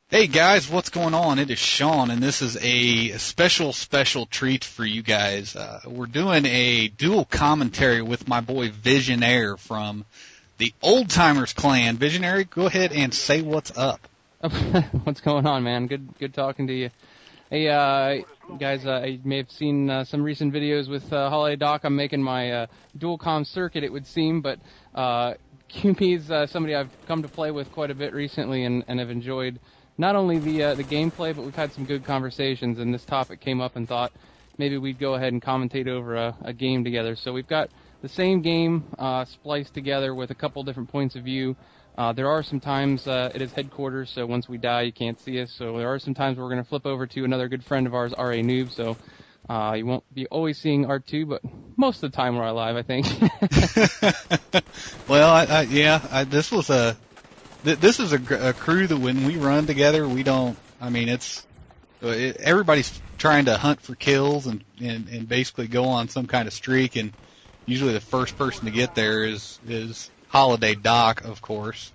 Hey guys, what's going on? It is Sean, and this is a special treat for you guys. We're doing a dual commentary with my boy Visionaire from the Old Timers Clan. Visionary, go ahead and say what's up. What's going on, man? Good talking to you. Hey, guys, you may have seen some recent videos with Holiday Doc. I'm making my dual comm circuit, it would seem, but QP is somebody I've come to play with quite a bit recently and have enjoyed not only the gameplay, but we've had some good conversations, and this topic came up and thought maybe we'd go ahead and commentate over a game together. So we've got the same game spliced together with a couple different points of view. There are some times it is headquarters, so once we die, you can't see us. So there are some times we're going to flip over to another good friend of ours, R.A. Noob, so you won't be always seeing R2, but most of the time we're alive, I think. Well, this is a crew that when we run together, we don't. I mean, everybody's trying to hunt for kills and basically go on some kind of streak, and usually the first person to get there is Holiday Doc, of course.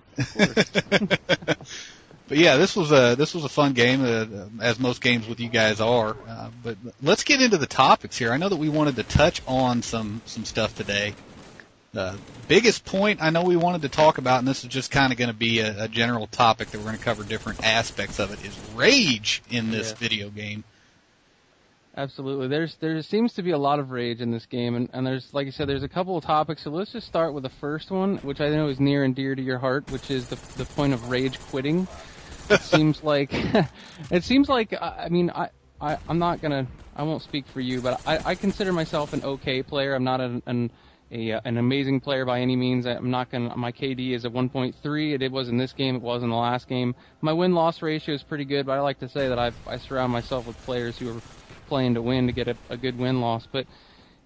But yeah, this was a fun game, as most games with you guys are. But let's get into the topics here. I know that we wanted to touch on some stuff today. The biggest point I know we wanted to talk about, and this is just kind of going to be a general topic that we're going to cover different aspects of it, is rage in this video game. Absolutely. There seems to be a lot of rage in this game, and there's, like you said, there's a couple of topics, so let's just start with the first one, which I know is near and dear to your heart, which is the point of rage quitting. It seems like, I mean, I'm not going to, I won't speak for you, but I consider myself an okay player. I'm not an amazing player by any means. My KD is a 1.3. It was in this game. It was in the last game. My win-loss ratio is pretty good, but I like to say that I surround myself with players who are playing to win to get a good win-loss. But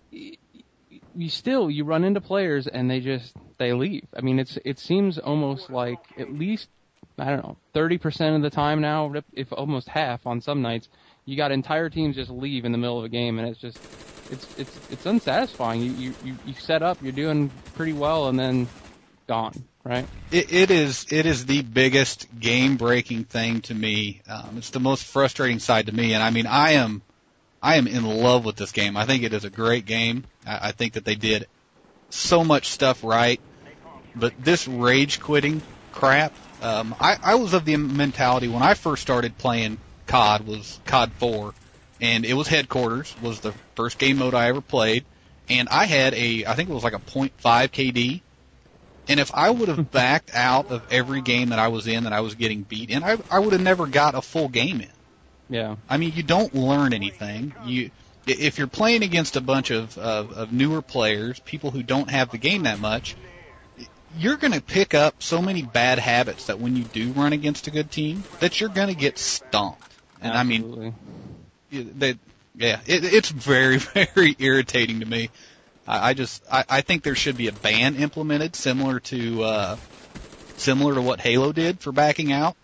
you run into players and they leave. I mean, it seems almost like at least, I don't know, 30% of the time now, if almost half on some nights, you got entire teams just leave in the middle of a game, and it's just it's unsatisfying. You set up, you're doing pretty well, and then gone, right? It is the biggest game-breaking thing to me. It's the most frustrating side to me, and I mean, I am in love with this game. I think it is a great game. I think that they did so much stuff right, but this rage quitting crap. I was of the mentality when I first started playing COD, was COD 4. And it was headquarters, was the first game mode I ever played, and I had I think it was like a .5 KD, and if I would have backed out of every game that I was in that I was getting beat in, I would have never got a full game in. Yeah. I mean, you don't learn anything. If you're playing against a bunch of newer players, people who don't have the game that much, you're going to pick up so many bad habits that when you do run against a good team, that you're going to get stomped. And Absolutely. I mean, it's very, very irritating to me. I think there should be a ban implemented similar to what Halo did for backing out.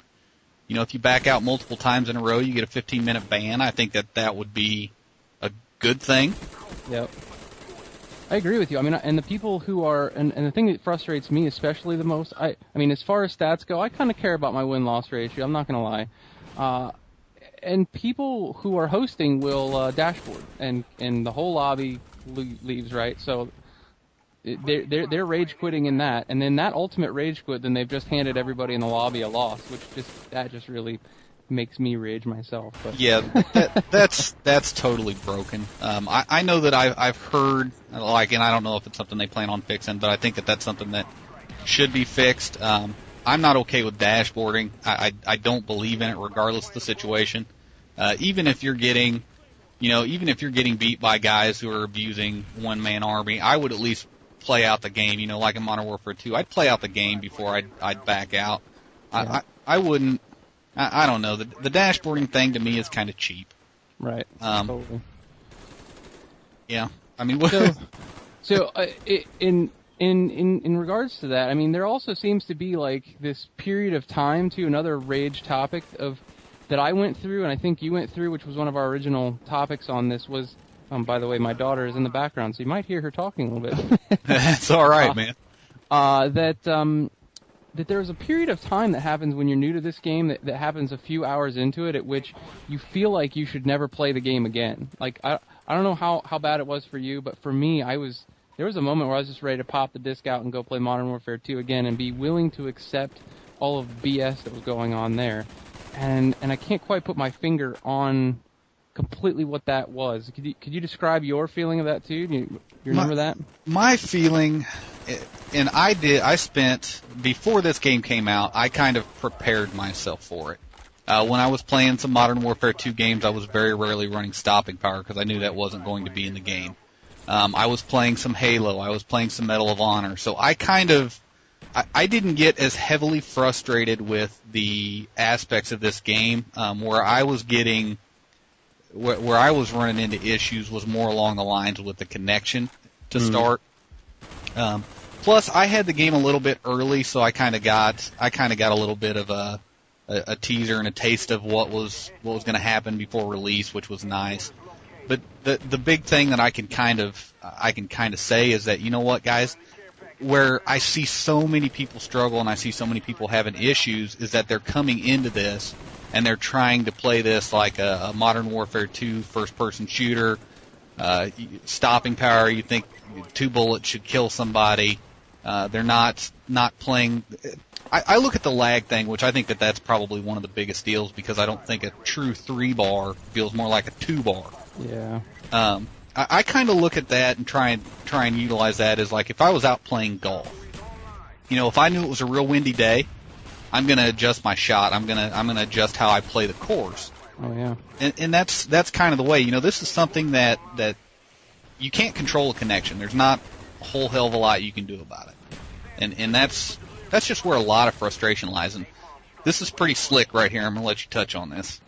You know, if you back out multiple times in a row, you get a 15-minute ban. I think that would be a good thing. Yep. I agree with you. I mean, and the people who are, and the thing that frustrates me especially the most, I mean, as far as stats go, I kind of care about my win-loss ratio. I'm not going to lie. And people who are hosting will dashboard, and the whole lobby leaves, right? So they're rage quitting in that, and then that ultimate rage quit, then they've just handed everybody in the lobby a loss, which just really makes me rage myself. But. Yeah, that's totally broken. I know that I've heard, like, and I don't know if it's something they plan on fixing, but I think that's something that should be fixed. I'm not okay with dashboarding. I don't believe in it, regardless of the situation. Even if you're getting beat by guys who are abusing one-man army, I would at least play out the game. You know, like in Modern Warfare 2, I'd play out the game before I'd back out. Yeah. I wouldn't. I don't know. The dashboarding thing to me is kind of cheap. Right. Totally. Yeah. I mean, In regards to that, I mean, there also seems to be like this period of time to another rage topic that I went through, and I think you went through, which was one of our original topics on this. Was by the way, my daughter is in the background, so you might hear her talking a little bit. That's all right, man. that there's a period of time that happens when you're new to this game that happens a few hours into it, at which you feel like you should never play the game again. Like, I don't know how bad it was for you, but for me, there was a moment where I was just ready to pop the disc out and go play Modern Warfare 2 again and be willing to accept all of the BS that was going on there. And I can't quite put my finger on completely what that was. Could you describe your feeling of that too? You remember that? My feeling, and I spent, before this game came out, I kind of prepared myself for it. When I was playing some Modern Warfare 2 games, I was very rarely running stopping power because I knew that wasn't going to be in the game. I was playing some Halo. I was playing some Medal of Honor. So I didn't get as heavily frustrated with the aspects of this game. Where I was running into issues was more along the lines with the connection to start. Plus, I had the game a little bit early, so I kind of got a little bit of a teaser and a taste of what was going to happen before release, which was nice. But the big thing that I can kind of say is that, you know what, guys, where I see so many people struggle and I see so many people having issues is that they're coming into this and they're trying to play this like a Modern Warfare 2 first-person shooter, stopping power. You think 2 bullets should kill somebody. They're not playing. I look at the lag thing, which I think that's probably one of the biggest deals because I don't think a true 3-bar feels more like a 2-bar. Yeah. I kind of look at that and try and utilize that as like if I was out playing golf. You know, if I knew it was a real windy day, I'm going to adjust my shot. I'm going to adjust how I play the course. Oh yeah. And that's kind of the way. You know, this is something that you can't control a connection. There's not a whole hell of a lot you can do about it. And that's just where a lot of frustration lies. And this is pretty slick right here. I'm going to let you touch on this.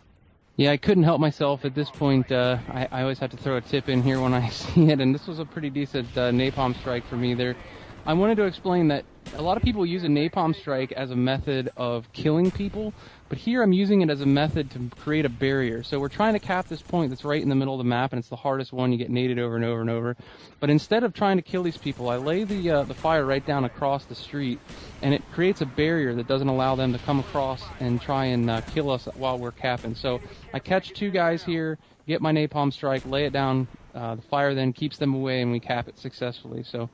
Yeah, I couldn't help myself at this point. I always have to throw a tip in here when I see it, and this was a pretty decent napalm strike for me there. I wanted to explain that a lot of people use a napalm strike as a method of killing people, but here I'm using it as a method to create a barrier. So we're trying to cap this point that's right in the middle of the map, and it's the hardest one. You get naded over and over and over. But instead of trying to kill these people, I lay the fire right down across the street, and it creates a barrier that doesn't allow them to come across and try and kill us while we're capping. So I catch 2 guys here, get my napalm strike, lay it down. The fire then keeps them away, and we cap it successfully. So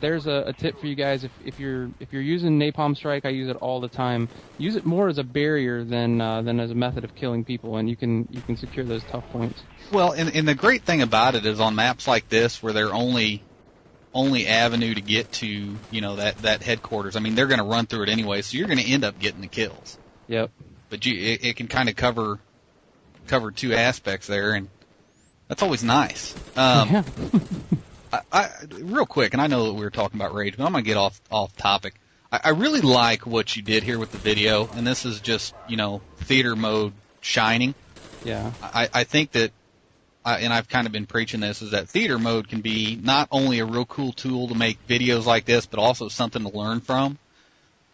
there's a tip for you guys. If you're using napalm strike, I use it all the time. Use it more as a barrier than as a method of killing people, and you can secure those tough points. Well, and the great thing about it is on maps like this where they're only avenue to get to, you know, that headquarters. I mean, they're going to run through it anyway, so you're going to end up getting the kills. Yep. But it can kind of cover 2 aspects there, and that's always nice. Yeah. I real quick, and I know that we were talking about rage, but I'm going to get off topic. I really like what you did here with the video, and this is just, you know, theater mode shining. Yeah. I think that, and I've kind of been preaching this, is that theater mode can be not only a real cool tool to make videos like this, but also something to learn from.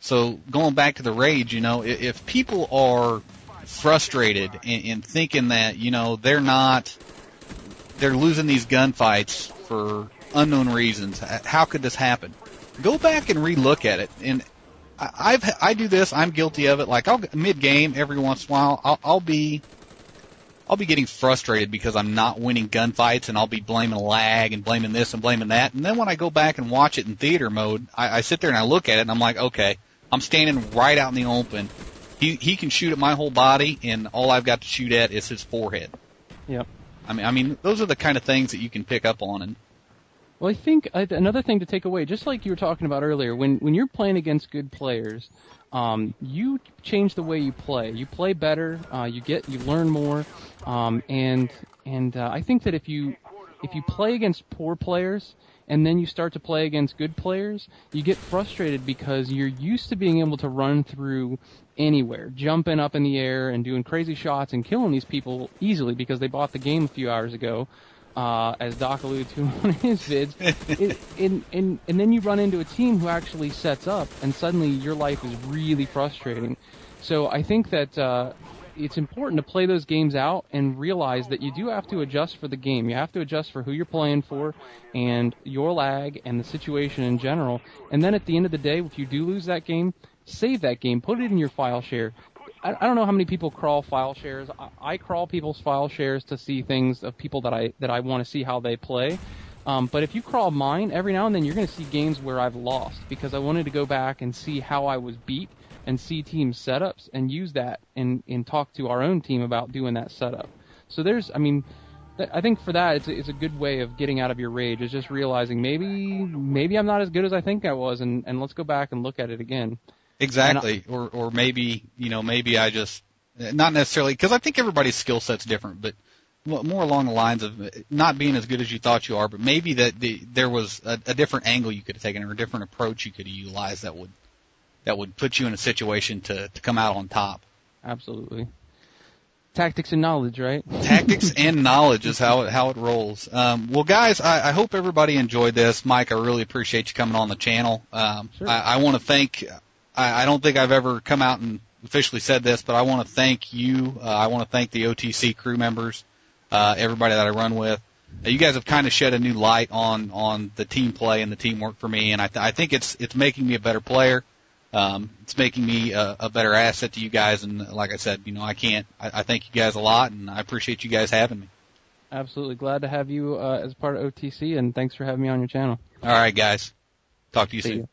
So going back to the rage, you know, if people are frustrated and thinking that, you know, they're losing these gunfights for unknown reasons, how could this happen? Go back and relook at it. And I do this. I'm guilty of it. Like mid-game, every once in a while, I'll be getting frustrated because I'm not winning gunfights, and I'll be blaming lag and blaming this and blaming that. And then when I go back and watch it in theater mode, I sit there and I look at it and I'm like, okay, I'm standing right out in the open. He can shoot at my whole body, and all I've got to shoot at is his forehead. Yep. I mean, those are the kind of things that you can pick up on. And well, I think another thing to take away, just like you were talking about earlier, when you're playing against good players, you change the way you play. You play better. You learn more. And I think that if you play against poor players and then you start to play against good players, you get frustrated because you're used to being able to run through anywhere, jumping up in the air and doing crazy shots and killing these people easily because they bought the game a few hours ago, as Doc alluded to in one of his vids. And then you run into a team who actually sets up, and suddenly your life is really frustrating. So I think that it's important to play those games out and realize that you do have to adjust for the game. You have to adjust for who you're playing for and your lag and the situation in general. And then at the end of the day, if you do lose that game, save that game. Put it in your file share. I don't know how many people crawl file shares. I crawl people's file shares to see things of people that I want to see how they play. But if you crawl mine, every now and then you're going to see games where I've lost because I wanted to go back and see how I was beat and see team setups and use that and talk to our own team about doing that setup. So I think for that it's a good way of getting out of your rage. Is just realizing maybe I'm not as good as I think I was, and let's go back and look at it again. Exactly, or maybe maybe I just not necessarily because I think everybody's skill set's different, but more along the lines of not being as good as you thought you are, but maybe that there was a different angle you could have taken or a different approach you could have utilized that would put you in a situation to come out on top. Absolutely. Tactics and knowledge, right? Tactics and knowledge is how it rolls. Well, guys, I hope everybody enjoyed this. Mike, I really appreciate you coming on the channel. Sure. I want to thank. I don't think I've ever come out and officially said this, but I want to thank you. I want to thank the OTC crew members, everybody that I run with. You guys have kind of shed a new light on the team play and the teamwork for me, and I think it's making me a better player. It's making me a better asset to you guys, and like I said, I thank you guys a lot, and I appreciate you guys having me. Absolutely. Glad to have you as part of OTC, and thanks for having me on your channel. All right, guys. Talk to you soon.